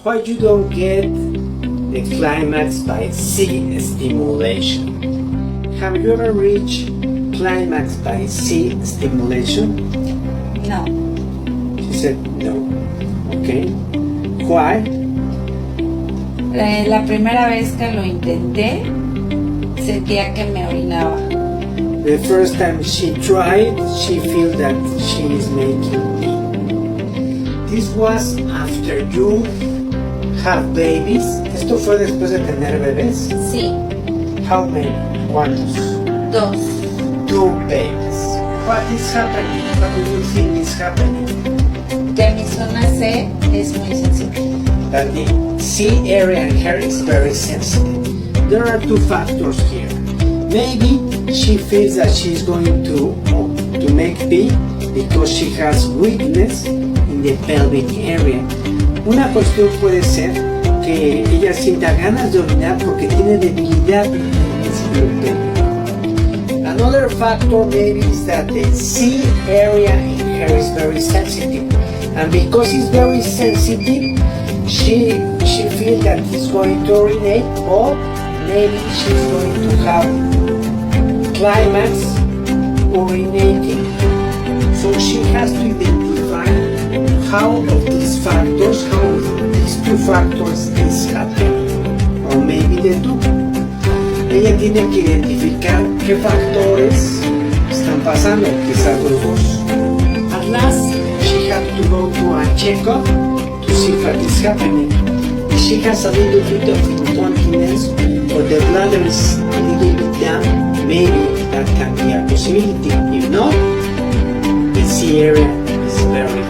Why you don't get the climax by C stimulation? Have you ever reached climax by C stimulation? No. She said no. Okay. Why? La primera vez que lo intenté, sentía que me orinaba. The first time she tried, she felt that she is making pee. This was after you have babies. ¿Esto fue después de tener bebés? Sí, How many? ¿Cuántos? 2. 2 babies. What is happening? What do you think is happening? Que mi zona C es muy sensible. That the C area and hair is very sensitive. There are 2 factors here. Maybe she feels that she's going to make pee because she has weakness in the pelvic area. Una cuestión puede ser que ella sienta ganas de orinar porque tiene debilidad en el músculo pélvico. Another factor maybe is that the C area in her is very sensitive, and because it's very sensitive, she feels that it's going to urinate, or maybe she's going to have climax urinating. So she has to identify how of these factors, how of these 2 factors is happening, or maybe the 2. Ella tiene que identificar qué factores están pasando, quizás los 2. At last, she had to go to a checkup to see what is happening. If she has a little bit of incontinence or the bladder is a little bit down, maybe that can be a possibility. If not, the C area is very